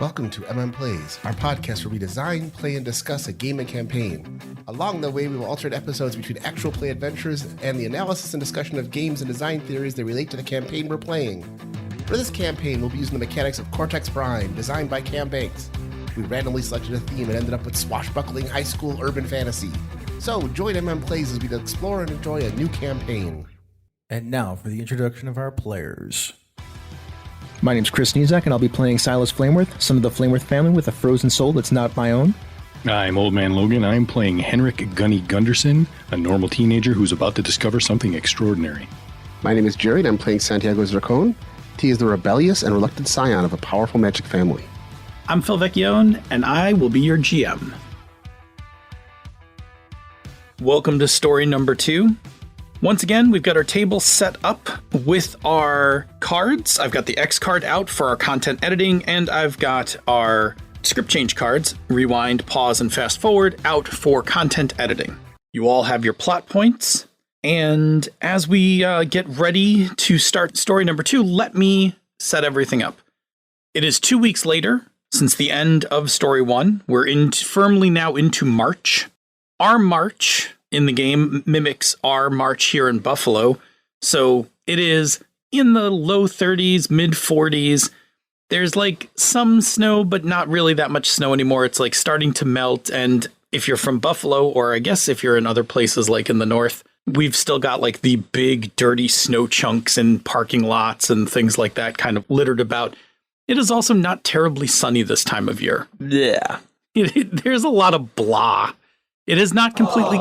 Welcome to Plays, our podcast where we design, play, and discuss a game and campaign. Along the way, we will alternate episodes between actual play adventures and the analysis and discussion of games and design theories that relate to the campaign we're playing. For this campaign, we'll be using the mechanics of CotS Prime, designed by Cam Banks. We randomly selected a theme and ended up with swashbuckling high school urban fantasy. So join Plays as we explore and enjoy a new campaign. And now for the introduction of our players. My name's Chris Nizak, and I'll be playing Silas Flameworth, son of the Flameworth family with a frozen soul that's not my own. I'm Old Man Logan. I'm playing Henrik Gunny Gunderson, a normal teenager who's about to discover something extraordinary. My name is Jerry, and I'm playing Santiago Zircon. He is the rebellious and reluctant scion of a powerful magic family. I'm Phil Vecchione, and I will be your GM. Welcome to story number 2. Once again, we've got our table set up with our cards. I've got the X card out for our content editing, and I've got our script change cards, rewind, pause, and fast forward, out for content editing. You all have your plot points, and as we get ready to start story number 2, let me set everything up. It is 2 weeks later since the end of story 1. We're firmly now into March. Our March in the game mimics our March here in Buffalo. So it is in the low 30s, mid 40s. There's like some snow, but not really that much snow anymore. It's like starting to melt. And if you're from Buffalo, or I guess if you're in other places like in the north, we've still got like the big dirty snow chunks in parking lots and things like that kind of littered about. It is also not terribly sunny this time of year. Yeah. There's a lot of blah. It is not completely...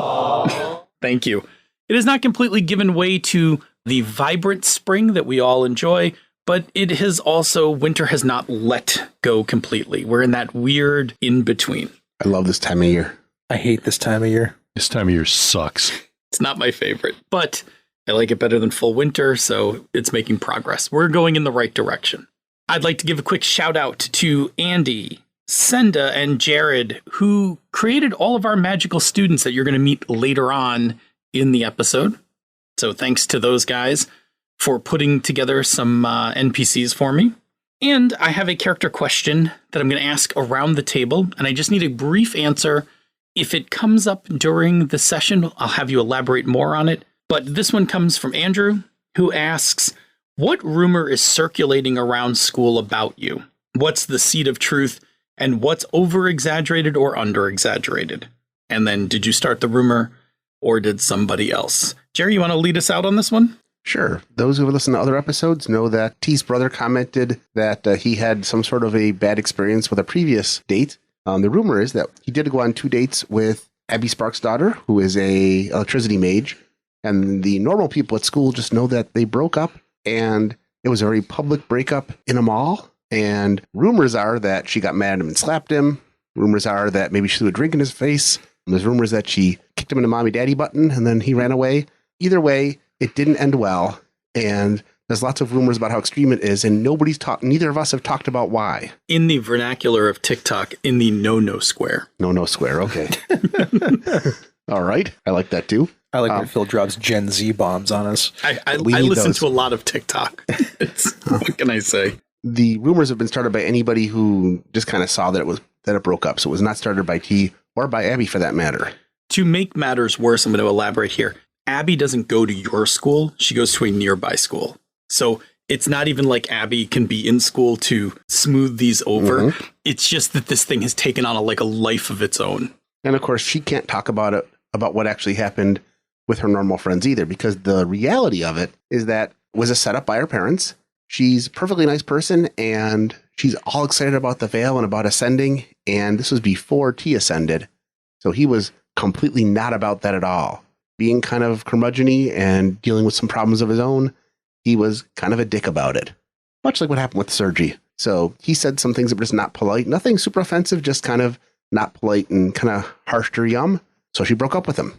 Thank you. It is not completely given way to the vibrant spring that we all enjoy, but it has also... Winter has not let go completely. We're in that weird in-between. I love this time of year. I hate this time of year. This time of year sucks. It's not my favorite, but I like it better than full winter, so it's making progress. We're going in the right direction. I'd like to give a quick shout out to Andy, Senda, and Jared, who created all of our magical students that you're going to meet later on in the episode. So thanks to those guys for putting together some NPCs for me. And I have a character question that I'm going to ask around the table, and I just need a brief answer. If it comes up during the session, I'll have you elaborate more on it. But this one comes from Andrew, who asks, what rumor is circulating around school about you? What's the seed of truth? And what's over-exaggerated or under-exaggerated? And then, did you start the rumor, or did somebody else? Jerry, you want to lead us out on this one? Sure. Those who have listened to other episodes know that T's brother commented that he had some sort of a bad experience with a previous date. The rumor is that he did go on 2 dates with Abby Sparks' daughter, who is a electricity mage. And the normal people at school just know that they broke up, and it was a very public breakup in a mall. And rumors are that she got mad at him and slapped him. Rumors are that maybe she threw a drink in his face. There's rumors that she kicked him in the mommy daddy button and then he ran away. Either way, it didn't end well. And there's lots of rumors about how extreme it is. And neither of us have talked about why. In the vernacular of TikTok, in the no-no square. No square. Okay. All right. I like that too. I like when Phil drops Gen Z bombs on us. I listen to a lot of TikTok. What can I say? The rumors have been started by anybody who just kind of saw that it broke up. So it was not started by T or by Abby for that matter. To make matters worse, I'm going to elaborate here. Abby doesn't go to your school. She goes to a nearby school. So it's not even like Abby can be in school to smooth these over. Mm-hmm. It's just that this thing has taken on a life of its own. And of course, she can't talk about what actually happened with her normal friends either, because the reality of it is that it was a setup by her parents. She's a perfectly nice person, and she's all excited about the veil and about ascending, and this was before T ascended, so he was completely not about that at all. Being kind of curmudgeon-y and dealing with some problems of his own, he was kind of a dick about it, much like what happened with Sergi. So he said some things that were just not polite, nothing super offensive, just kind of not polite and kind of harsh to her yum, so she broke up with him.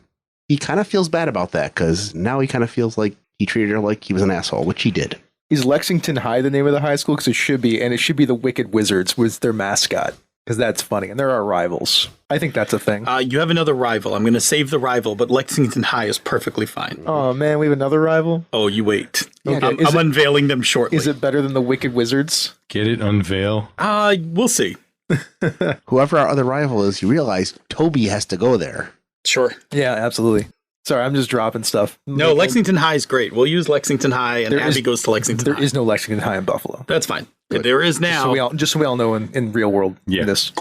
He kind of feels bad about that, because now he kind of feels like he treated her like he was an asshole, which he did. Is Lexington High the name of the high school? Because it should be, and it should be the Wicked Wizards was their mascot. Because that's funny. And there are rivals. I think that's a thing. You have another rival. I'm going to save the rival, but Lexington High is perfectly fine. Oh, man, we have another rival? Oh, you wait. Okay. I'm unveiling them shortly. Is it better than the Wicked Wizards? Get it? Unveil. We'll see. Whoever our other rival is, you realize Toby has to go there. Sure. Yeah, absolutely. Sorry, I'm just dropping stuff. No, Lexington High is great. We'll use Lexington High, and Abby goes to Lexington High. There is no Lexington High in Buffalo. That's fine. There is now. Just so we all know in real world. Yeah. This.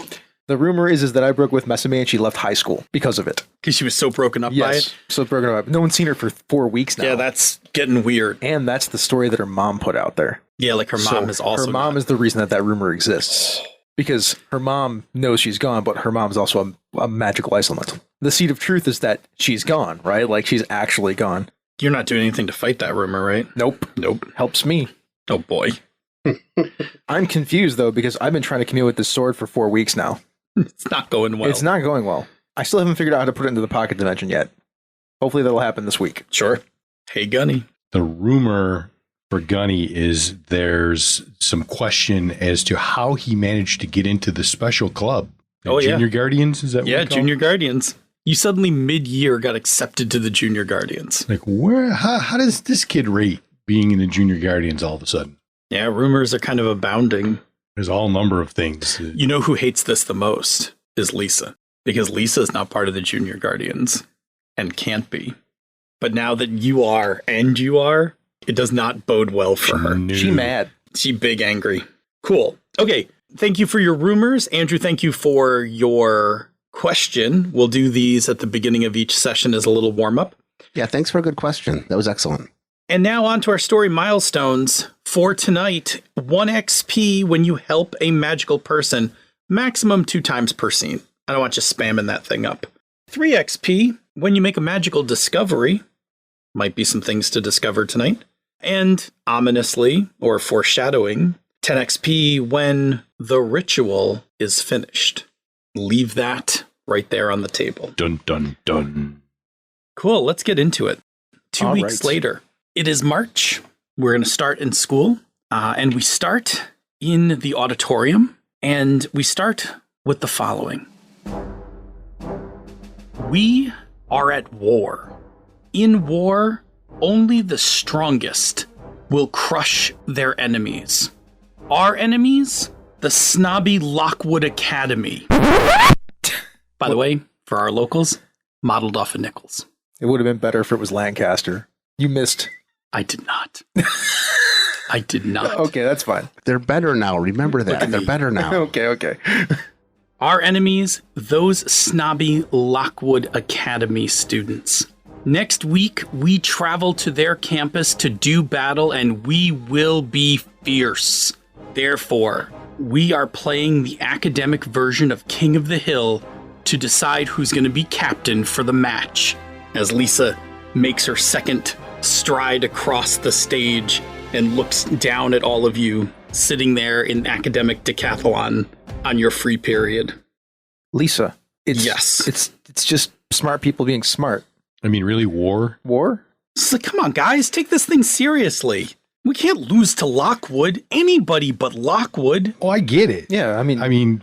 The rumor is that I broke with Mesame and she left high school because of it. Because she was so broken up by it? So broken up. No one's seen her for 4 weeks now. Yeah, that's getting weird. And that's the story that her mom put out there. Yeah, like her mom is also. Her mom is the reason that rumor exists. Because her mom knows she's gone, but her mom's also a magical elemental. The seed of truth is that she's gone, right? Like she's actually gone. You're not doing anything to fight that rumor, right? Nope. Helps me. Oh boy. I'm confused though, because I've been trying to commune with this sword for 4 weeks now. It's not going well. It's not going well. I still haven't figured out how to put it into the pocket dimension yet. Hopefully that'll happen this week. Sure. Hey, Gunny. The rumor for Gunny is there's some question as to how he managed to get into the special club. Junior Guardians? Is that what Yeah, we call Junior it? Guardians. You suddenly mid-year got accepted to the Junior Guardians. Like, how does this kid rate being in the Junior Guardians all of a sudden? Yeah, rumors are kind of abounding. There's all number of things. You know who hates this the most is Lisa. Because Lisa is not part of the Junior Guardians and can't be. But now that you are, it does not bode well for her. No. She mad. She big angry. Cool. Okay. Thank you for your rumors. Andrew, thank you for your question. We'll do these at the beginning of each session as a little warm-up. Yeah, thanks for a good question. That was excellent. And now on to our story milestones for tonight. 1 XP when you help a magical person, maximum 2 times per scene. I don't want you spamming that thing up. 3 XP when you make a magical discovery. Might be some things to discover tonight. And ominously, or foreshadowing, 10 XP when the ritual is finished. Leave that right there on the table. Dun, dun, dun. Cool, let's get into it. 2 All weeks right. later. It is March. We're going to start in school. And we start in the auditorium. And we start with the following. We are at war. In war, only the strongest will crush their enemies. Our enemies? The snobby Lockwood Academy. By the way, for our locals, modeled off of Nichols. It would have been better if it was Lancaster. You missed. I did not. I did not. Okay, that's fine. They're better now. Remember that. They're better now. Okay. Our enemies, those snobby Lockwood Academy students. Next week, we travel to their campus to do battle, and we will be fierce. Therefore, we are playing the academic version of King of the Hill to decide who's going to be captain for the match. As Lisa makes her second stride across the stage and looks down at all of you sitting there in academic decathlon on your free period. Lisa. Yes. It's just smart people being smart. I mean, really, war? War? It's like, come on, guys, take this thing seriously. We can't lose to Lockwood. Anybody but Lockwood. Oh, I get it. Yeah, I mean,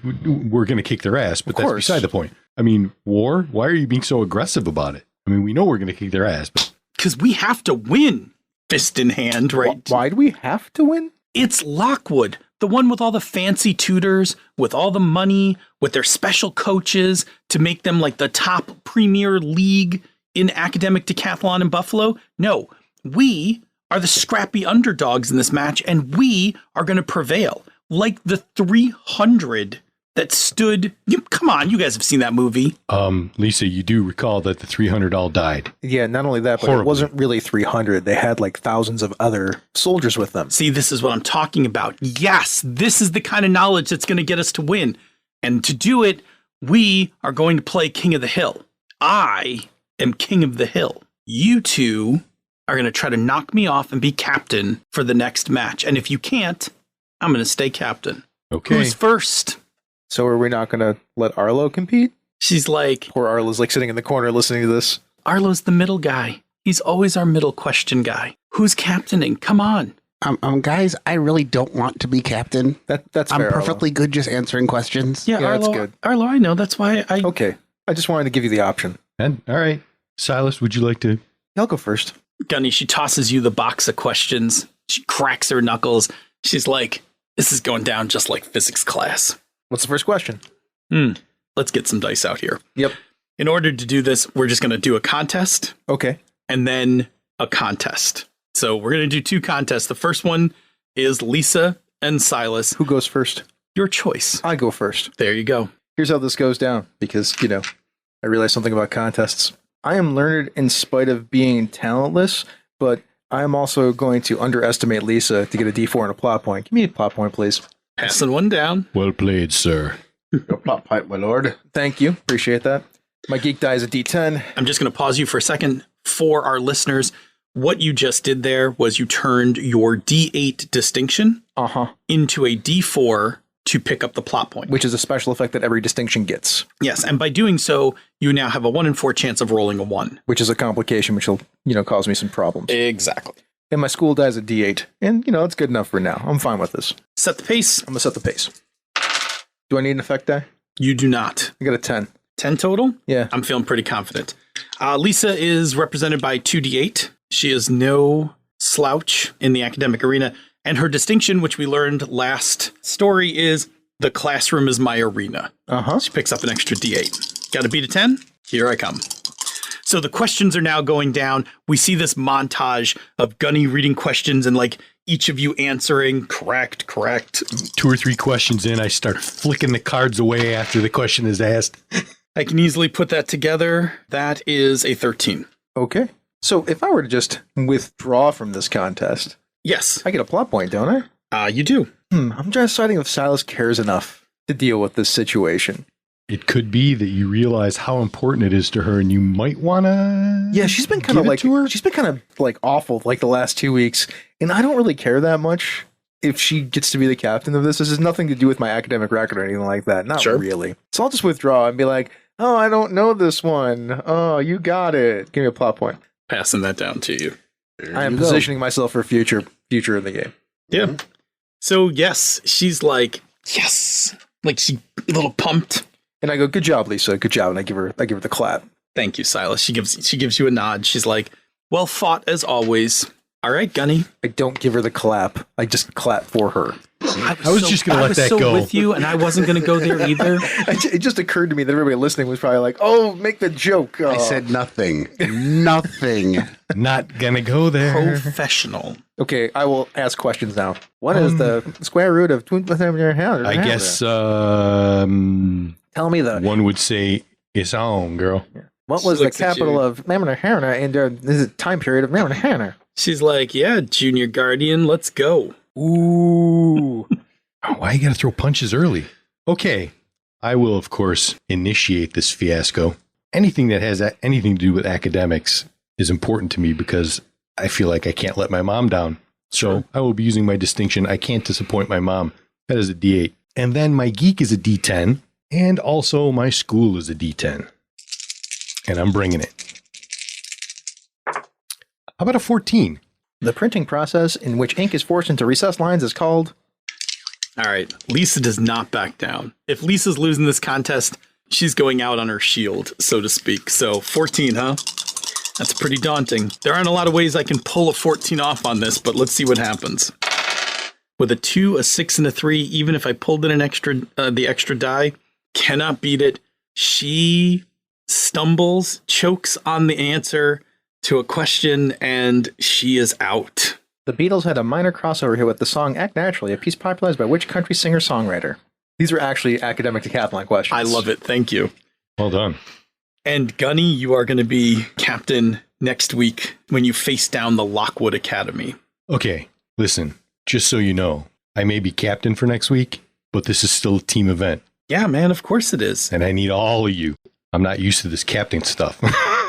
We're going to kick their ass, but Of that's course. beside the point. I mean, war? Why are you being so aggressive about it? I mean, we know we're going to kick their ass, but Because we have to win. Fist in hand, right? why do we have to win? It's Lockwood, the one with all the fancy tutors, with all the money, with their special coaches to make them like the top premier league in academic decathlon in Buffalo. No, we are the scrappy underdogs in this match, and we are going to prevail. Like the 300 that stood. Come on, you guys have seen that movie. Lisa, you do recall that the 300 all died. Yeah, not only that, but Horribly. it wasn't really 300. They had like thousands of other soldiers with them. See, this is what I'm talking about. Yes, this is the kind of knowledge that's going to get us to win. And to do it, we are going to play King of the Hill. I am King of the Hill. You two are going to try to knock me off and be captain for the next match. And if you can't, I'm going to stay captain. Okay. Who's first? So are we not going to let Arlo compete? She's like, Poor Arlo's like sitting in the corner listening to this. Arlo's the middle guy. He's always our middle question guy. Who's captaining? Come on. Guys, I really don't want to be captain. That's I'm fair, perfectly good just answering questions. Yeah, Yeah, Arlo, that's good. Arlo, I know. That's why I. Okay. I just wanted to give you the option. And all right, Silas, would you like to? I'll go first. Gunny, she tosses you the box of questions. She cracks her knuckles. She's like, this is going down just like physics class. What's the first question? Let's get some dice out here. Yep. In order to do this, we're just going to do a contest Okay. and then a contest. So we're going to do 2 contests. The first one is Lisa and Silas. Who goes first? Your choice. I go first. There you go. Here's how this goes down because, I realized something about contests. I am learned in spite of being talentless, but I am also going to underestimate Lisa to get a D4 and a plot point. Give me a plot point, please. Passing one down. Well played, sir. Your plot point, my lord. Thank you. Appreciate that. My geek die is a D10. I'm just going to pause you for a second for our listeners. What you just did there was you turned your D8 distinction into a D4 to pick up the plot point. Which is a special effect that every distinction gets. Yes, and by doing so, you now have a 1 in 4 chance of rolling a 1. Which is a complication which will, cause me some problems. Exactly. And my school die is a D8. And, it's good enough for now. I'm fine with this. Set the pace. I'm going to set the pace. Do I need an effect die? You do not. I got a 10. 10 total? Yeah. I'm feeling pretty confident. Lisa is represented by 2d8. She is no slouch in the academic arena. And her distinction, which we learned last story, is the classroom is my arena. She picks up an extra d8. Got to beat a 10? Here I come. So the questions are now going down. We see this montage of Gunny reading questions and each of you answering correct. 2 or 3 questions in, I start flicking the cards away after the question is asked. I can easily put that together. That is a 13. Okay. So if I were to just withdraw from this contest, Yes, I get a plot point, don't I? you do. I'm just deciding if Silas cares enough to deal with this situation. It could be that you realize how important it is to her, and you might want to. Yeah, she's been kind of awful the last 2 weeks, and I don't really care that much if she gets to be the captain of this. This has nothing to do with my academic record or anything like that. Not really. So I'll just withdraw and be like, oh, I don't know this one. Oh, you got it. Give me a plot point. Passing that down to you. I am positioning myself for future in the game. Yeah. So yes, she's like, yes, she a little pumped. And I go, good job, Lisa. Good job. And I give her the clap. Thank you, Silas. She gives you a nod. She's like, well fought as always. All right, Gunny. I don't give her the clap. I just clap for her. I was just going to let that go. with you, and I wasn't going to go there either. It just occurred to me that everybody listening was probably like, oh, make the joke. Oh. I said nothing. Nothing. Not going to go there. Professional. Okay, I will ask questions now. What is the square root of... I guess Tell me the... one would say it's on, girl. What was the capital of Mammonahana in this time period of Mammonahana? She's like, yeah, Junior Guardian, let's go. Ooh. Why you got to throw punches early? Okay, I will, of course, initiate this fiasco. Anything that has anything to do with academics is important to me because I feel like I can't let my mom down. So I will be using my distinction. I can't disappoint my mom. That is a D8. And then my geek is a D10. And also my school is a D10. And I'm bringing it. How about a 14? The printing process in which ink is forced into recessed lines is called... All right. Lisa does not back down. If Lisa's losing this contest, she's going out on her shield, so to speak. So 14, huh? That's pretty daunting. There aren't a lot of ways I can pull a 14 off on this, but let's see what happens. With a 2, a 6, and a 3, even if I pulled in the extra die, cannot beat it. She stumbles, chokes on the answer to a question, and she is out. The Beatles had a minor crossover here with the song Act Naturally, a piece popularized by which country singer-songwriter? These are actually academic decathlon questions. I love it. Thank you. Well done. And Gunny, you are going to be captain next week when you face down the Lockwood Academy. Okay, listen, just so you know, I may be captain for next week, but this is still a team event. Yeah, man, of course it is. And I need all of you. I'm not used to this captain stuff.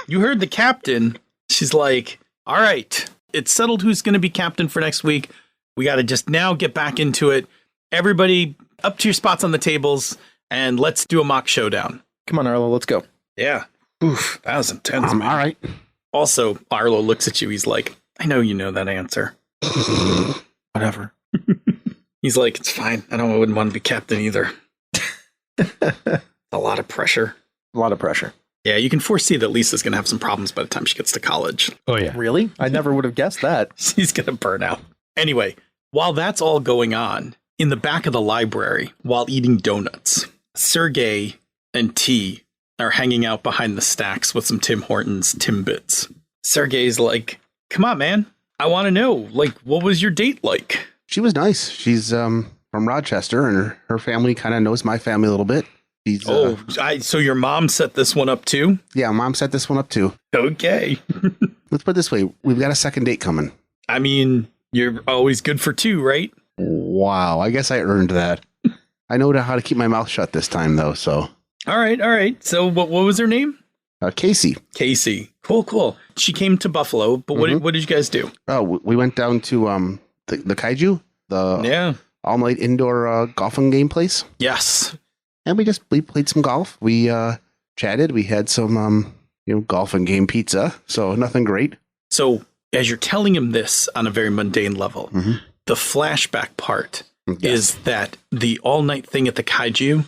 You heard the captain. She's like, all right, it's settled who's going to be captain for next week. We got to just now get back into it. Everybody up to your spots on the tables, and let's do a mock showdown. Come on, Arlo, let's go. Yeah. Oof, that was intense, man. All right. Also, Arlo looks at you. He's like, I know you know that answer. Whatever. He's like, it's fine. I wouldn't want to be captain either. A lot of pressure. A lot of pressure. Yeah, you can foresee that Lisa's going to have some problems by the time she gets to college. Oh, yeah. Really? I never would have guessed that. She's going to burn out. Anyway, while that's all going on, in the back of the library, while eating donuts, Sergey and T are hanging out behind the stacks with some Tim Hortons Timbits. Sergey's like, come on, man. I want to know, like, what was your date like? She was nice. She's from Rochester, and her family kind of knows my family a little bit. She's, so your mom set this one up too? Yeah, Mom set this one up too. Okay. Let's put it this way. We've got a second date coming. I mean, you're always good for two, right? Wow, I guess I earned that. I know how to keep my mouth shut this time, though, so. All right. So what was her name? Casey. Casey. Cool. She came to Buffalo, but what did you guys do? Oh, we went down to the Kaiju, the all-night indoor golfing game place. Yes. And we played some golf. We chatted. We had some golfing game pizza. So nothing great. So as you're telling him this on a very mundane level, the flashback part is that the all-night thing at the Kaiju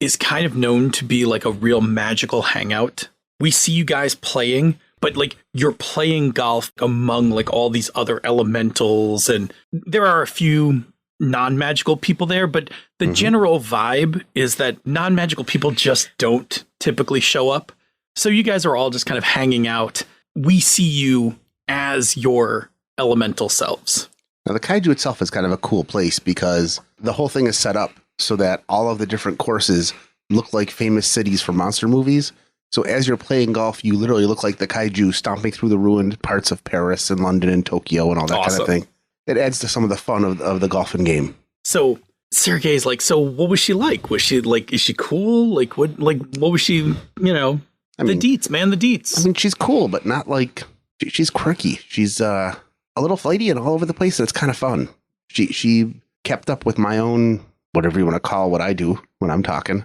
is kind of known to be like a real magical hangout. We see you guys playing, but like you're playing golf among like all these other elementals, and there are a few non-magical people there, but the general vibe is that non-magical people just don't typically show up. So you guys are all just kind of hanging out. We see you as your elemental selves. Now, the Kaiju itself is kind of a cool place because the whole thing is set up so that all of the different courses look like famous cities from monster movies. So as you're playing golf, you literally look like the Kaiju stomping through the ruined parts of Paris and London and Tokyo and all that kind of thing. It adds to some of the fun of the golfing game. So Sergey's like, so what was she like? Was she like, is she cool? What was she, the deets, man, the deets. I mean, she's cool, but not like, she's quirky. She's a little flighty and all over the place, and it's kind of fun. She kept up with my own, whatever you want to call what I do when I'm talking.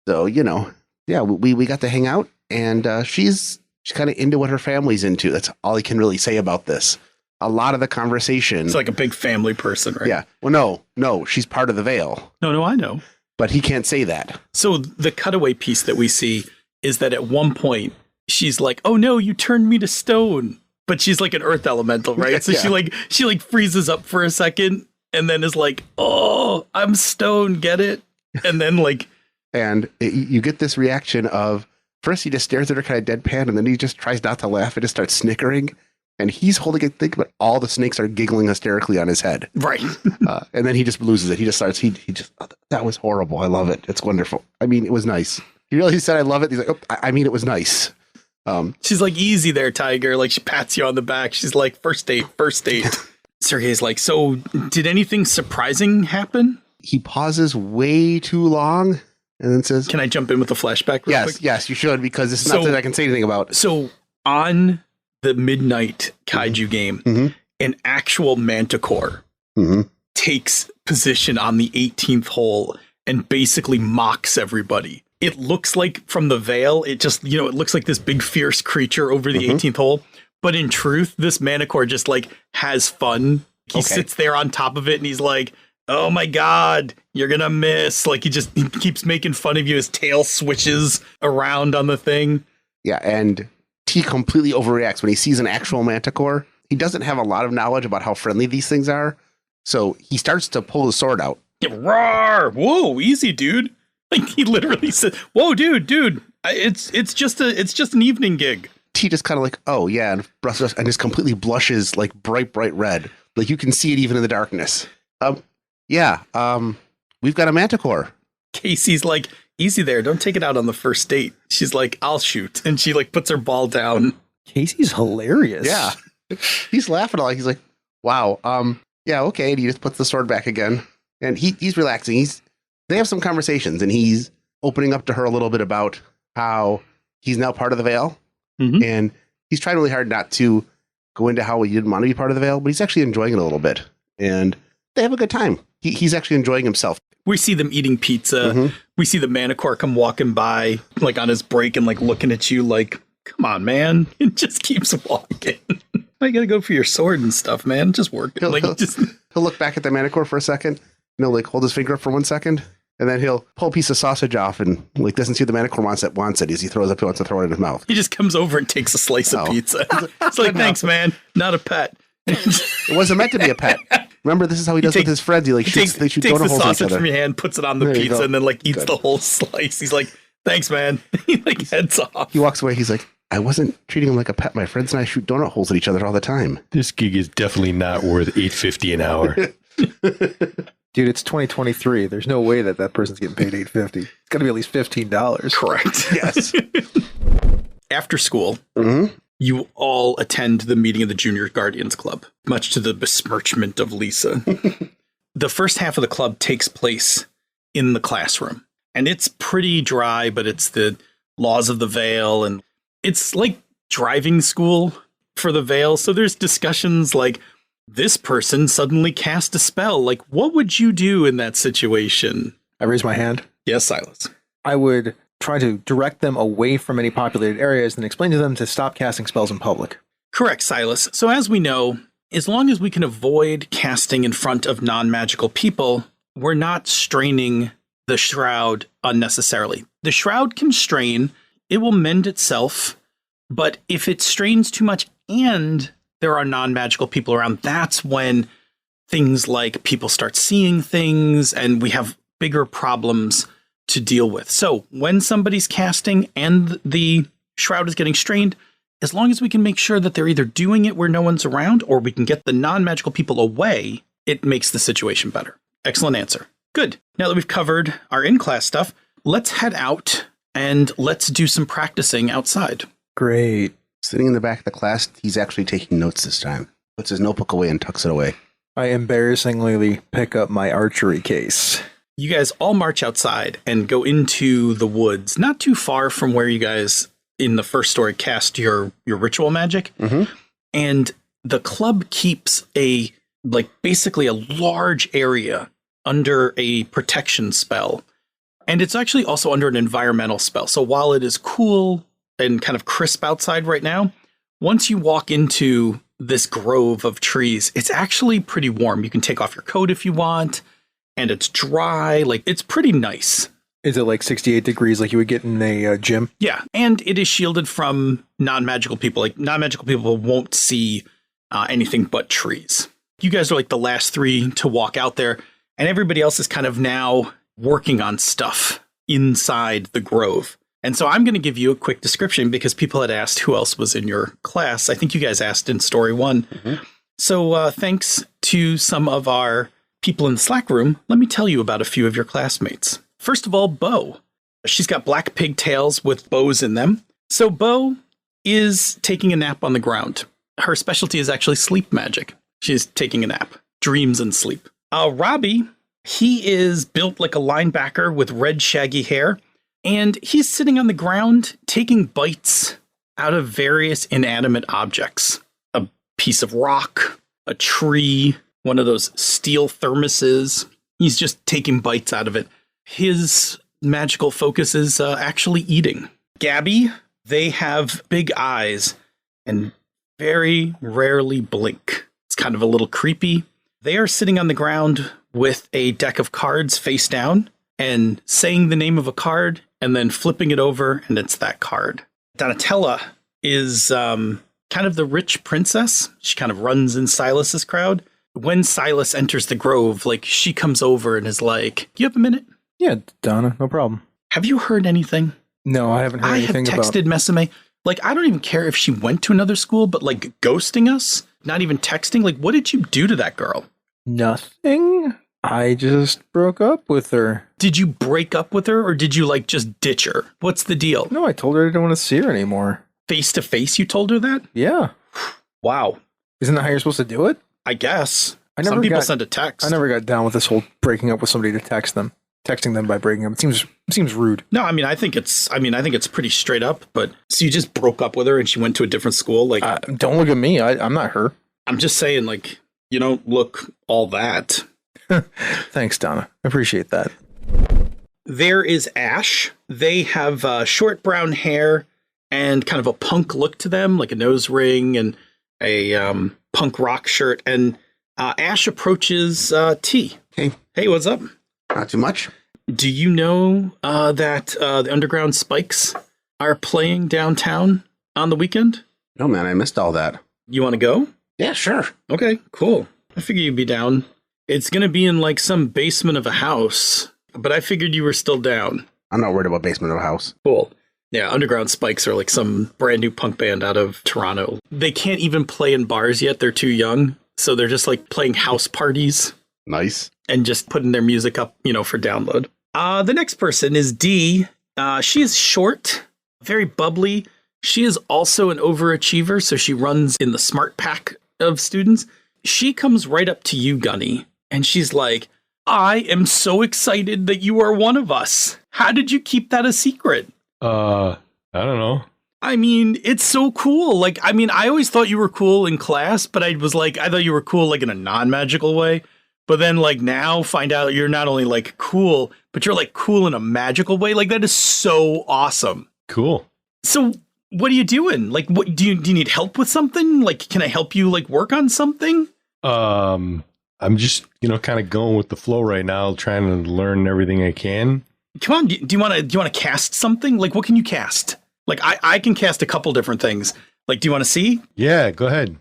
So, yeah, we got to hang out, and she's kind of into what her family's into. That's all I can really say about this. A lot of the conversation. It's like a big family person, right? Yeah. Well, no, she's part of the Veil. No, I know. But he can't say that. So the cutaway piece that we see is that at one point she's like, "Oh no, you turned me to stone." But she's like an earth elemental, right? So she freezes up for a second and then is like, "Oh, I'm stone, get it?" And then you get this reaction of first he just stares at her kind of deadpan, and then he just tries not to laugh and just starts snickering. And he's holding it thick, but all the snakes are giggling hysterically on his head. Right. And then he just loses it. He just starts, that was horrible. I love it. It's wonderful. I mean, it was nice. He really said, I love it. He's like, it was nice. She's like, easy there, Tiger. Like she pats you on the back. She's like, first date. Sergey's like, so did anything surprising happen? He pauses way too long and then says, can I jump in with a flashback real quick? Yes, you should, because it's not that I can say anything about. So on the midnight Kaiju game, an actual manticore takes position on the 18th hole and basically mocks everybody. It looks like from the Veil, it just, it looks like this big fierce creature over the 18th hole. But in truth, this manticore just like has fun. He sits there on top of it and he's like, oh my God, you're going to miss. Like he keeps making fun of you. His tail switches around on the thing. Yeah. And T completely overreacts when he sees an actual manticore. He doesn't have a lot of knowledge about how friendly these things are. So he starts to pull his sword out. Yeah, roar! Whoa, easy, dude. Like he literally said, whoa, dude, it's just an evening gig. T just kind of like, oh yeah, and just completely blushes like bright red. Like you can see it even in the darkness. We've got a manticore. Casey's like, easy there, don't take it out on the first date. She's like, I'll shoot. And she like puts her ball down. Casey's hilarious. Yeah. He's laughing a lot. He's like, wow. Yeah, okay. And he just puts the sword back again. And he's relaxing. They have some conversations, and he's opening up to her a little bit about how he's now part of the Veil. And he's trying really hard not to go into how he didn't want to be part of the Veil, but he's actually enjoying it a little bit. And they have a good time. He's actually enjoying himself. We see them eating pizza. We see the manticore come walking by, like on his break, and like looking at you like, come on, man. It just keeps walking. I gotta go for your sword and stuff, man. Just work it. He'll look back at the manicore for a second, and he'll like hold his finger up for 1 second, and then he'll pull a piece of sausage off and like doesn't see the manicore wants it as he wants to throw it in his mouth. He just comes over and takes a slice of pizza. It's like, thanks, man. Not a pet. It wasn't meant to be a pet. Remember, this is how he does with his friends. He like takes they shoot the donut holes in each sausage other. from your hand, puts it on the pizza, and then like eats the whole slice. He's like, thanks, man. He like heads off. He walks away. He's like, I wasn't treating him like a pet. My friends and I shoot donut holes at each other all the time. This gig is definitely not worth $8.50 an hour. Dude, it's 2023. There's no way that person's getting paid $8.50. It's got to be at least $15. Correct. Yes. After school, Mm-hmm. you all attend the meeting of the Junior Guardians Club, much to the besmirchment of Lisa. The first half of the club takes place in the classroom, and it's pretty dry, but it's the laws of the Veil, and it's like driving school for the Veil. So there's discussions like, this person suddenly cast a spell. Like, what would you do in that situation? I raise my hand. Yes, Silas. I would try to direct them away from any populated areas and explain to them to stop casting spells in public. Correct, Silas. So as we know, as long as we can avoid casting in front of non-magical people, we're not straining the shroud unnecessarily. The shroud can strain, it will mend itself, but if it strains too much and there are non-magical people around, that's when things like people start seeing things and we have bigger problems to deal with. So when somebody's casting and the shroud is getting strained, as long as we can make sure that they're either doing it where no one's around or we can get the non-magical people away, it makes the situation better. Excellent answer. Good. Now that we've covered our in-class stuff, let's head out and let's do some practicing outside. Great. Sitting in the back of the class, he's actually taking notes this time. Puts his notebook away and tucks it away. I embarrassingly pick up my archery case. You guys all march outside and go into the woods, not too far from where you guys in the first story cast your ritual magic. Mm-hmm. And the club keeps basically a large area under a protection spell. And it's actually also under an environmental spell. So while it is cool and kind of crisp outside right now, once you walk into this grove of trees, it's actually pretty warm. You can take off your coat if you want, and it's dry. Like, it's pretty nice. Is it like 68 degrees like you would get in a gym? Yeah, and it is shielded from non-magical people. Like, non-magical people won't see anything but trees. You guys are like the last three to walk out there, and everybody else is kind of now working on stuff inside the grove. And so I'm going to give you a quick description because people had asked who else was in your class. I think you guys asked in story one. Mm-hmm. So thanks to some of our people in the Slack room, let me tell you about a few of your classmates. First of all, Bo. She's got black pigtails with bows in them. So Bo is taking a nap on the ground. Her specialty is actually sleep magic. She's taking a nap, dreams and sleep. Robbie, he is built like a linebacker with red shaggy hair. And he's sitting on the ground taking bites out of various inanimate objects. A piece of rock, a tree, one of those steel thermoses. He's just taking bites out of it. His magical focus is actually eating. Gabby, they have big eyes and very rarely blink. It's kind of a little creepy. They are sitting on the ground with a deck of cards face down and saying the name of a card and then flipping it over, and it's that card. Donatella is kind of the rich princess. She kind of runs in Silas's crowd. When Silas enters the grove, like, she comes over and is like, "You have a minute?" Yeah, Donna, no problem. Have you heard anything? No, I haven't heard anything about... I have texted Mesame. Like, I don't even care if she went to another school, but like ghosting us, not even texting. Like, what did you do to that girl? Nothing. I just broke up with her. Did you break up with her or did you like just ditch her? What's the deal? No, I told her I didn't want to see her anymore. Face to face, you told her that? Yeah. Wow. Isn't that how you're supposed to do it? I guess. Some people send a text. I never got down with this whole breaking up with somebody to text them. Texting them by breaking up. It seems rude. No, I think it's pretty straight up, but so you just broke up with her and she went to a different school? Like, don't look at me. I'm not her. I'm just saying, like, you don't look all that. Thanks, Donna. I appreciate that. There is Ash. They have short brown hair and kind of a punk look to them, like a nose ring, and a punk rock shirt, and Ash approaches T. Hey, what's up? Not too much. Do you know that the Underground Spikes are playing downtown on the weekend? No, man, I missed all that. You want to go? Yeah, sure. Okay, cool. I figure you'd be down. It's going to be in like some basement of a house, but I figured you were still down. I'm not worried about basement of a house. Cool. Yeah, Underground Spikes are like some brand new punk band out of Toronto. They can't even play in bars yet. They're too young. So they're just like playing house parties. Nice. And just putting their music up, for download. The next person is D. She is short, very bubbly. She is also an overachiever, so she runs in the smart pack of students. She comes right up to you, Gunny, and she's like, I am so excited that you are one of us. How did you keep that a secret? I don't know. I mean, it's so cool. Like, I mean, I always thought you were cool in class, but I thought you were cool like in a non-magical way. But then like now find out you're not only like cool, but you're like cool in a magical way. Like that is so awesome. Cool. So what are you doing? Like, what do you need help with something? Like, can I help you like work on something? I'm just, kind of going with the flow right now, trying to learn everything I can. Come on. Do you want to cast something? Like, what can you cast? Like, I can cast a couple different things. Like, do you want to see? Yeah, go ahead.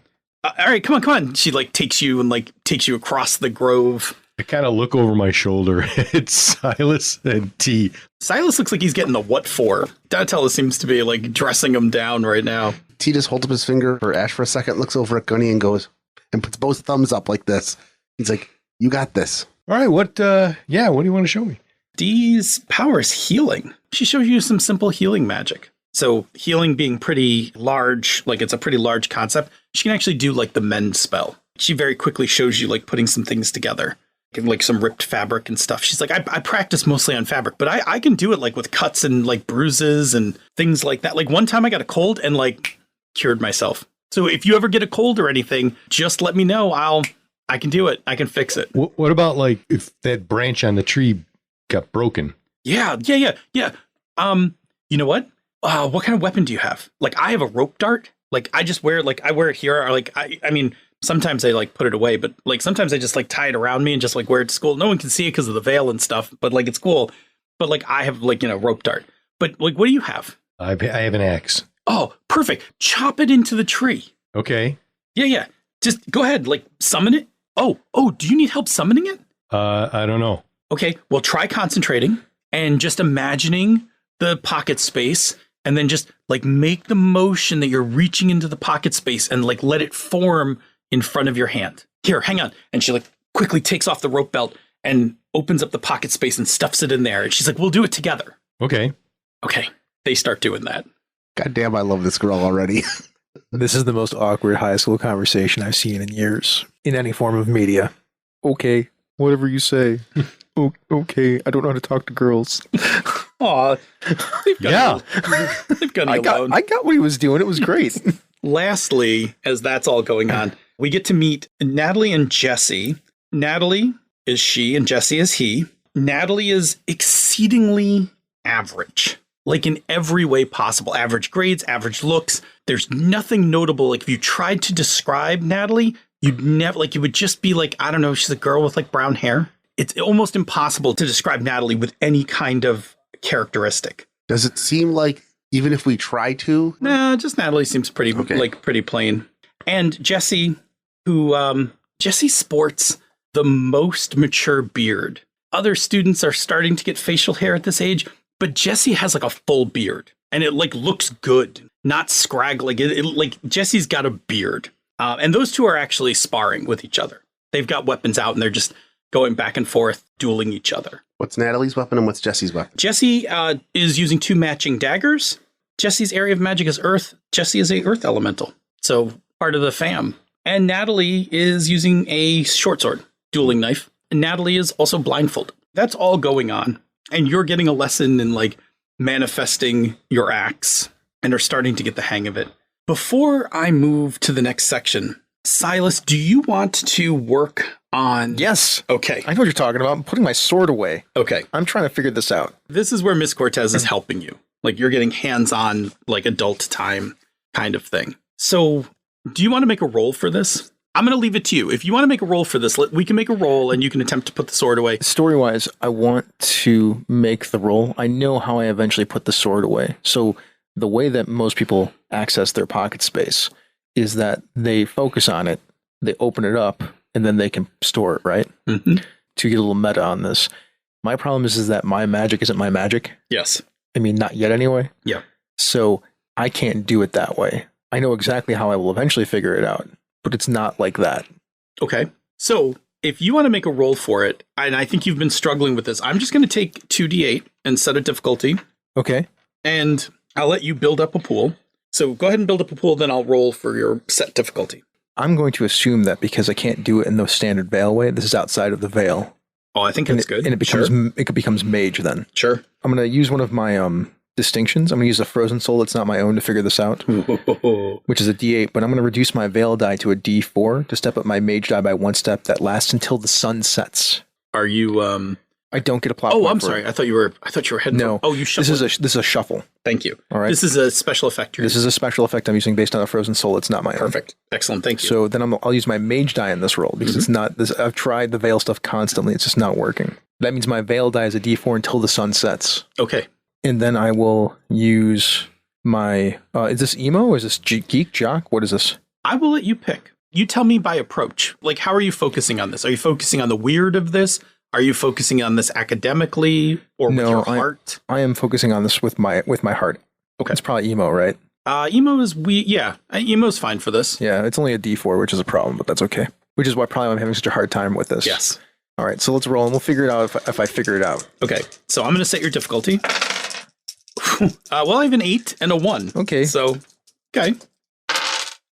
All right, come on. She like takes you across the grove. I kind of look over my shoulder at Silas and T. Silas looks like he's getting the what for. Donatella seems to be like dressing him down right now. T just holds up his finger for Ash for a second, looks over at Gunny and goes, and puts both thumbs up like this. He's like, you got this. All right, what do you want to show me? Dee's power is healing. She shows you some simple healing magic. So healing being pretty large, like it's a pretty large concept, she can actually do like the mend spell. She very quickly shows you like putting some things together, like some ripped fabric and stuff. She's like, I practice mostly on fabric, but I can do it like with cuts and like bruises and things like that. Like one time I got a cold and like cured myself. So if you ever get a cold or anything, just let me know. I can do it. I can fix it. What about like if that branch on the tree got broken? Yeah. You know what? What kind of weapon do you have? Like I have a rope dart. Like I just wear I wear it here. Or like I mean, sometimes I like put it away, but like sometimes I just like tie it around me and just like wear it to school. No one can see it because of the veil and stuff, but like it's cool. But like I have like, rope dart. But like, what do you have? I have an axe. Oh, perfect. Chop it into the tree. Okay. Yeah. Just go ahead. Like summon it. Oh, do you need help summoning it? I don't know. Okay. Well, try concentrating and just imagining the pocket space. And then just like make the motion that you're reaching into the pocket space and like let it form in front of your hand. Here, hang on. And she like quickly takes off the rope belt and opens up the pocket space and stuffs it in there. And she's like, we'll do it together. Okay. They start doing that. God damn, I love this girl already. This is the most awkward high school conversation I've seen in years in any form of media. Okay, whatever you say. Okay, I don't know how to talk to girls. Aw. They've got I got what he was doing. It was great. Lastly, as that's all going on, we get to meet Natalie and Jesse. Natalie is she and Jesse is he. Natalie is exceedingly average, like in every way possible. Average grades, average looks. There's nothing notable. Like if you tried to describe Natalie, you'd never, like you would just be like, I don't know, she's a girl with like brown hair. It's almost impossible to describe Natalie with any kind of characteristic. Does it seem like even if we try to? Nah, just Natalie seems pretty pretty plain. And Jesse, who Jesse sports the most mature beard. Other students are starting to get facial hair at this age, but Jesse has like a full beard and it like looks good, not scraggly. Like Jesse's got a beard. And those two are actually sparring with each other. They've got weapons out and they're just going back and forth, dueling each other. What's Natalie's weapon and what's Jesse's weapon? Jesse is using 2 matching daggers. Jesse's area of magic is earth. Jesse is a earth elemental, so part of the fam. And Natalie is using a short sword, dueling knife. And Natalie is also blindfolded. That's all going on. And you're getting a lesson in like manifesting your acts and are starting to get the hang of it. Before I move to the next section, Silas, do you want to work on... Yes. Okay. I know what you're talking about. I'm putting my sword away. Okay. I'm trying to figure this out. This is where Miss Cortez is helping you. Like you're getting hands-on, like adult time kind of thing. So Do you want to make a roll for this? I'm going to leave it to you. If you want to make a roll for this, we can make a roll and you can attempt to put the sword away. Story-wise, I want to make the roll. I know how I eventually put the sword away. So the way that most people access their pocket space is that they focus on it, they open it up, and then they can store it, right? Mm-hmm. To get a little meta on this. My problem is that my magic isn't my magic. Yes. I mean, not yet anyway. Yeah. So I can't do it that way. I know exactly how I will eventually figure it out, but it's not like that. Okay. So if you want to make a roll for it, and I think you've been struggling with this, I'm just going to take 2d8 and set a difficulty. Okay. And I'll let you build up a pool. So go ahead and build up a pool, then I'll roll for your set difficulty. I'm going to assume that because I can't do it in the standard veil way, this is outside of the veil. Oh, I think that's good. And it becomes mage then. Sure. I'm going to use one of my distinctions. I'm going to use a frozen soul that's not my own to figure this out, which is a d8, but I'm going to reduce my veil die to a d4 to step up my mage die by 1 step that lasts until the sun sets. Are you I don't get a plot. Oh, I'm sorry. I thought you were heading. No. Oh, you shuffled. This is a shuffle. Thank you. All right. This is a special effect. This is a special effect I'm using based on a frozen soul. It's not my own. Perfect. Excellent. Thank you. So then I'll use my mage die in this roll because it's not this. I've tried the veil stuff constantly. It's just not working. That means my veil die is a d4 until the sun sets. Okay. And then I will use my. Is this emo? Or is this geek jock? What is this? I will let you pick. You tell me by approach. Like, how are you focusing on this? Are you focusing on the weird of this? Are you focusing on this academically or with your heart? I am focusing on this with my heart. Okay. It's probably emo, right? Emo is emo's fine for this. Yeah, it's only a d4, which is a problem, but that's okay. Which is why probably I'm having such a hard time with this. Yes. All right, so let's roll and we'll figure it out if I figure it out. Okay. So I'm going to set your difficulty. Well, I have an 8 and a 1. Okay. So, okay.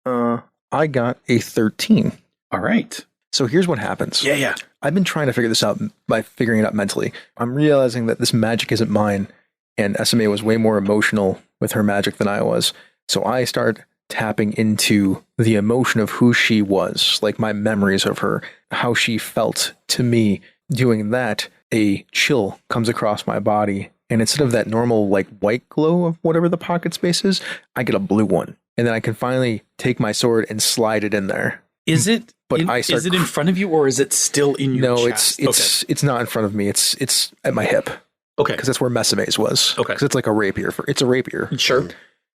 I got a 13. All right. So here's what happens. Yeah. I've been trying to figure this out by figuring it out mentally. I'm realizing that this magic isn't mine, and SMA was way more emotional with her magic than I was. So I start tapping into the emotion of who she was, like my memories of her, how she felt to me. Doing that, a chill comes across my body, and instead of that normal like white glow of whatever the pocket space is, I get a blue one. And then I can finally take my sword and slide it in there. Is it? But is it in front of you, or is it still in your chest? No, it's not in front of me. It's at my hip. Okay, because that's where Messime's was. Okay, because it's like a rapier. It's a rapier. Sure. And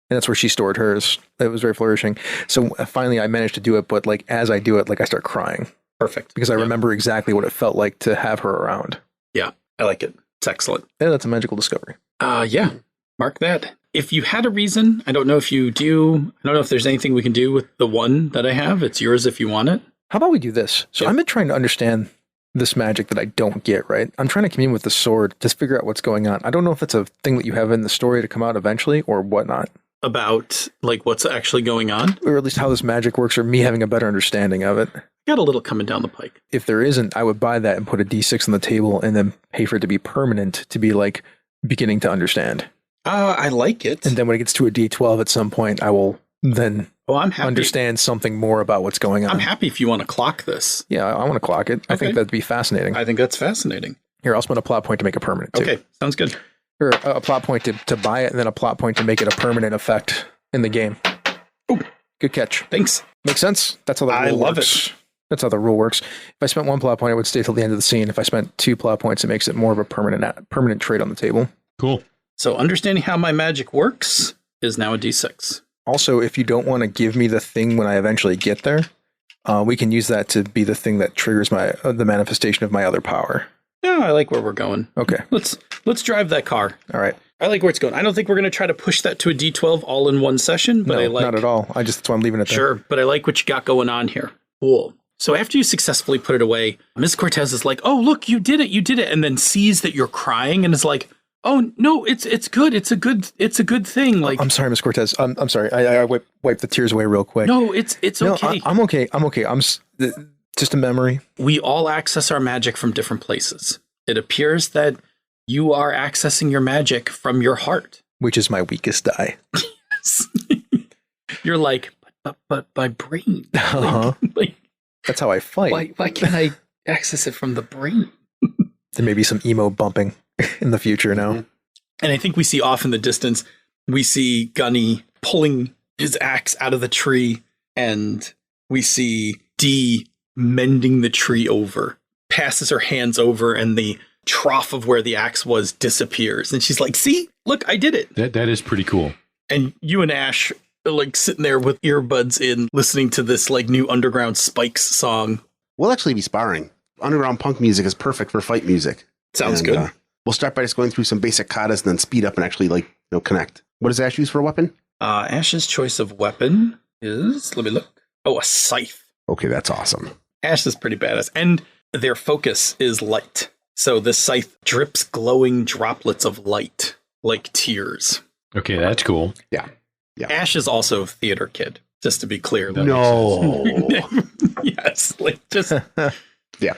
that's where she stored hers. It was very flourishing. So finally, I managed to do it. But like as I do it, like I start crying. Perfect. Because I remember exactly what it felt like to have her around. Yeah, I like it. It's excellent. Yeah, that's a magical discovery. Yeah. Mark that. If you had a reason, I don't know if you do. I don't know if there's anything we can do with the one that I have. It's yours if you want it. How about we do this? So I've been trying to understand this magic that I don't get, right? I'm trying to commune with the sword to figure out what's going on. I don't know if it's a thing that you have in the story to come out eventually or whatnot. About like what's actually going on? Or at least how this magic works or me having a better understanding of it. Got a little coming down the pike. If there isn't, I would buy that and put a D6 on the table and then pay for it to be permanent, to be like beginning to understand. I like it. And then when it gets to a D12 at some point, I will then I'm happy. Understand something more about what's going on. I'm happy if you want to clock this. Yeah, I want to clock it. I think that'd be fascinating. I think that's fascinating. Here, I'll spend a plot point to make it permanent, too. Okay, sounds good. Or a plot point to buy it, and then a plot point to make it a permanent effect in the game. Ooh. Good catch. Thanks. Makes sense? That's how the rule works. I love it. That's how the rule works. If I spent 1 plot point, it would stay till the end of the scene. If I spent 2 plot points, it makes it more of a permanent trait on the table. Cool. So understanding how my magic works is now a D6. Also, if you don't want to give me the thing when I eventually get there, we can use that to be the thing that triggers the manifestation of my other power. Yeah, I like where we're going. Okay. Let's drive that car. All right. I like where it's going. I don't think we're going to try to push that to a D12 all in one session, but no, not at all. That's why I'm leaving it there. Sure, but I like what you got going on here. Cool. So after you successfully put it away, Ms. Cortez is like, "Oh, look, you did it," and then sees that you're crying and is like, "Oh no, it's good. It's a good thing." Like, I'm sorry, Ms. Cortez. I'm sorry. I wipe the tears away real quick. No, it's okay. I'm okay. I'm just a memory. We all access our magic from different places. It appears that you are accessing your magic from your heart, which is my weakest die. You're like, but my brain. Like, that's how I fight. Why can't I access it from the brain? There may be some emo bumping in the future now. And I think we see off in the distance, we see Gunny pulling his axe out of the tree and we see Dee mending the tree over, passes her hands over, and the trough of where the axe was disappears. And she's like, see, look, I did it. That is pretty cool. And you and Ash are like sitting there with earbuds in, listening to this like new Underground Spikes song. We'll actually be sparring. Underground punk music is perfect for fight music. Sounds good. We'll start by just going through some basic katas and then speed up and actually connect. What does Ash use for a weapon? Ash's choice of weapon is, let me look. Oh, a scythe. Okay, that's awesome. Ash is pretty badass. And their focus is light. So this scythe drips glowing droplets of light, like tears. Okay, that's cool. Yeah. Ash is also a theater kid, just to be clear. No. Yes, like just... Yeah.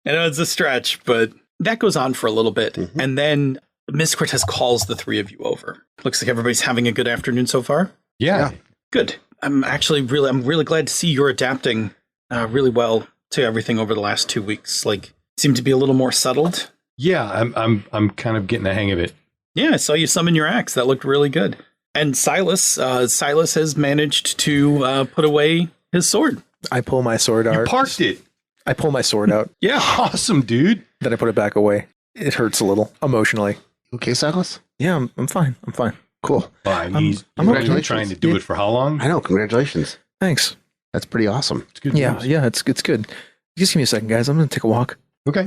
I know it's a stretch, but that goes on for a little bit. Mm-hmm. And then Miss Cortez calls the three of you over. Looks like everybody's having a good afternoon so far. Yeah. Good. I'm really glad to see you're adapting really well to everything over the last 2 weeks. Like, seem to be a little more settled. Yeah, I'm kind of getting the hang of it. Yeah, I saw you summon your axe. That looked really good. And Silas has managed to put away his sword. I pull my sword out. You parked it. I pull my sword out. Yeah. Awesome, dude. Then I put it back away. It hurts a little emotionally. Okay, Silas? Yeah, I'm fine. I'm fine. Cool. Fine. I'm been trying to do it for how long? I know. Congratulations. Thanks. That's pretty awesome. It's good news. Yeah, it's good. Just give me a second, guys. I'm going to take a walk. Okay.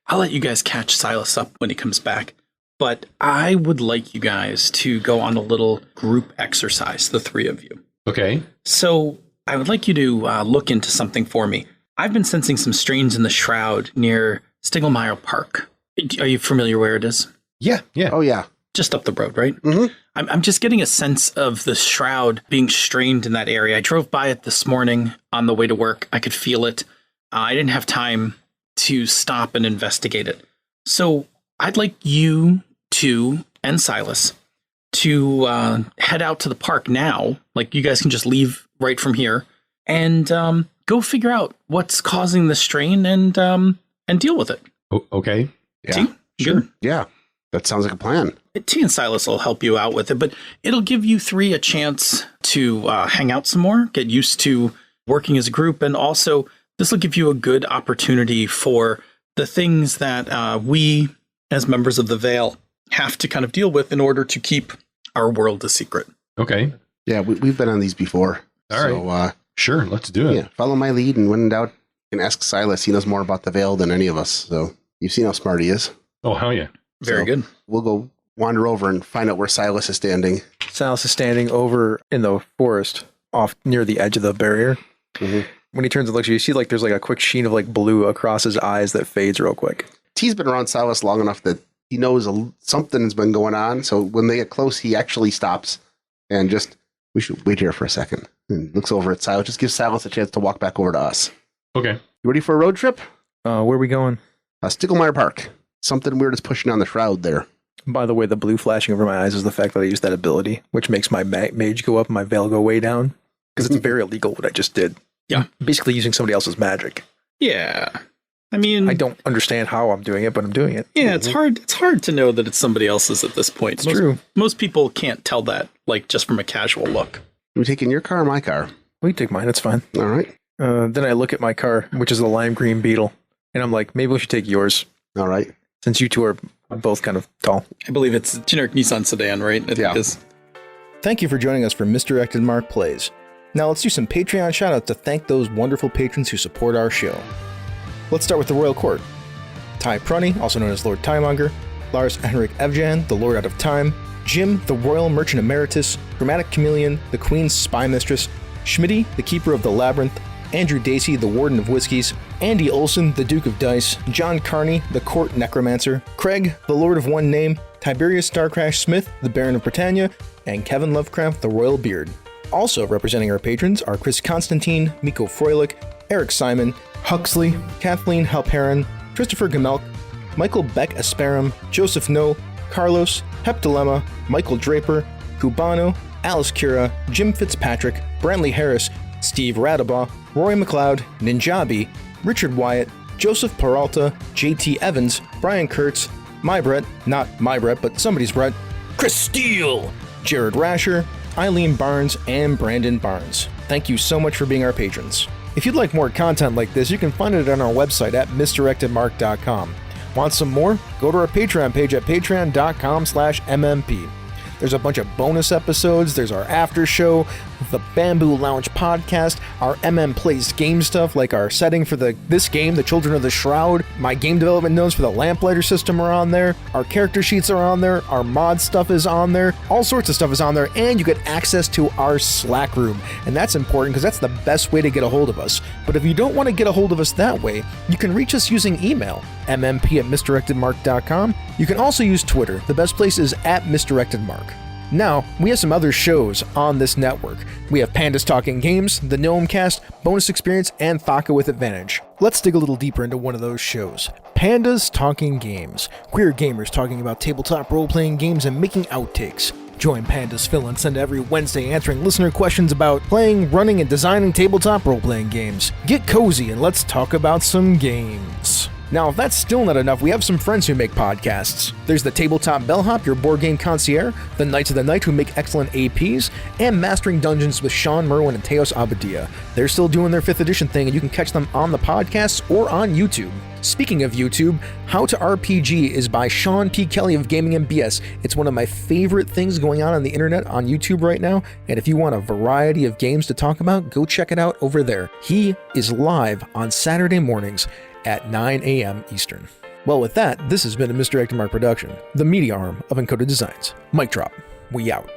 I'll let you guys catch Silas up when he comes back. But I would like you guys to go on a little group exercise, the three of you. Okay. So I would like you to look into something for me. I've been sensing some strains in the shroud near Stiglmeyer Park. Are you familiar where it is? Yeah. Oh, yeah. Just up the road, right? Mm-hmm. I'm just getting a sense of the shroud being strained in that area. I drove by it this morning on the way to work. I could feel it. I didn't have time to stop and investigate it. So I'd like you two and Silas to head out to the park now. Like, you guys can just leave right from here and go figure out what's causing the strain and deal with it. Okay. Yeah. T? Sure. Good. Yeah. That sounds like a plan. T and Silas will help you out with it, but it'll give you three a chance to hang out some more, get used to working as a group, and also this will give you a good opportunity for the things that we, as members of the Veil, have to kind of deal with in order to keep our world a secret. Okay. Yeah, we've been on these before. All right. Sure, let's do it. Yeah, follow my lead, and when in doubt, you can ask Silas. He knows more about the Veil than any of us, so you've seen how smart he is. Oh, hell yeah. Very good. We'll go wander over and find out where Silas is standing. Silas is standing over in the forest off near the edge of the barrier. Mm-hmm. When he turns and looks, you see like there's like a quick sheen of like blue across his eyes that fades real quick. T's been around Silas long enough that he knows something's been going on. So when they get close, he actually stops and we should wait here for a second. And looks over at Silas. Just gives Silas a chance to walk back over to us. Okay. You ready for a road trip? Where are we going? Stiglmeyer Park. Something weird is pushing on the shroud there. By the way, the blue flashing over my eyes is the fact that I used that ability, which makes my mage go up and my veil go way down. Because it's very illegal what I just did. Yeah. Basically using somebody else's magic. Yeah. I mean, I don't understand how I'm doing it, but I'm doing it. Yeah, it's hard. It's hard to know that it's somebody else's at this point. It's true. Most people can't tell that, like, just from a casual look. Are we taking your car or my car? We take mine. It's fine. All right. Then I look at my car, which is the lime green Beetle, and I'm like, maybe we should take yours. All right. Since you two are both kind of tall. I believe it's a generic Nissan sedan, right? Yeah. Thank you for joining us for Misdirected Mark Plays. Now let's do some Patreon shoutouts to thank those wonderful patrons who support our show. Let's start with the Royal Court. Ty Prunny, also known as Lord Timemonger, Lars Henrik Evjan, the Lord Out of Time, Jim, the Royal Merchant Emeritus, Dramatic Chameleon, the Queen's Spy Mistress, Schmitty, the Keeper of the Labyrinth, Andrew Dacey, the Warden of Whiskies, Andy Olson, the Duke of Dice, John Carney, the Court Necromancer, Craig, the Lord of One Name, Tiberius Starcrash Smith, the Baron of Britannia, and Kevin Lovecraft, the Royal Beard. Also representing our patrons are Chris Constantine, Miko Froelich, Eric Simon, Huxley, Kathleen Halperin, Christopher Gamelk, Michael Beck Asperum, Joseph No, Carlos, Hep Dilemma, Michael Draper, Cubano, Alice Cura, Jim Fitzpatrick, Brantley Harris, Steve Radabaugh, Roy McLeod, Ninjabi, Richard Wyatt, Joseph Peralta, JT Evans, Brian Kurtz, my Brett, not my Brett, but somebody's Brett, Chris Steele, Jared Rasher, Eileen Barnes, and Brandon Barnes. Thank you so much for being our patrons. If you'd like more content like this, you can find it on our website at misdirectedmark.com. Want some more? Go to our Patreon page at patreon.com/MMP. There's a bunch of bonus episodes, there's our after show, the Bamboo Lounge podcast, our MM Plays game stuff like our setting for this game, The Children of the Shroud, my game development notes for the Lamplighter system are on there, our character sheets are on there, our mod stuff is on there, all sorts of stuff is on there, and you get access to our Slack room. And that's important because that's the best way to get a hold of us. But if you don't want to get a hold of us that way, you can reach us using email, mmp@misdirectedmark.com. You can also use Twitter. The best place is @misdirectedmark. Now, we have some other shows on this network. We have Pandas Talking Games, the Gnome Cast, Bonus Experience, and Thaka with Advantage. Let's dig a little deeper into one of those shows. Pandas Talking Games. Queer gamers talking about tabletop role-playing games and making outtakes. Join Pandas Phil and Send every Wednesday answering listener questions about playing, running, and designing tabletop role-playing games. Get cozy and let's talk about some games. Now, if that's still not enough, we have some friends who make podcasts. There's the Tabletop Bellhop, your board game concierge, the Knights of the Night, who make excellent APs, and Mastering Dungeons with Sean Merwin and Teos Abadia. They're still doing their 5th edition thing, and you can catch them on the podcasts or on YouTube. Speaking of YouTube, How to RPG is by Sean P. Kelly of Gaming MBS. It's one of my favorite things going on the internet on YouTube right now, and if you want a variety of games to talk about, go check it out over there. He is live on Saturday mornings at 9 a.m. Eastern. Well, with that, this has been a Misdirected Mark production, the media arm of Encoded Designs. Mic drop. We out.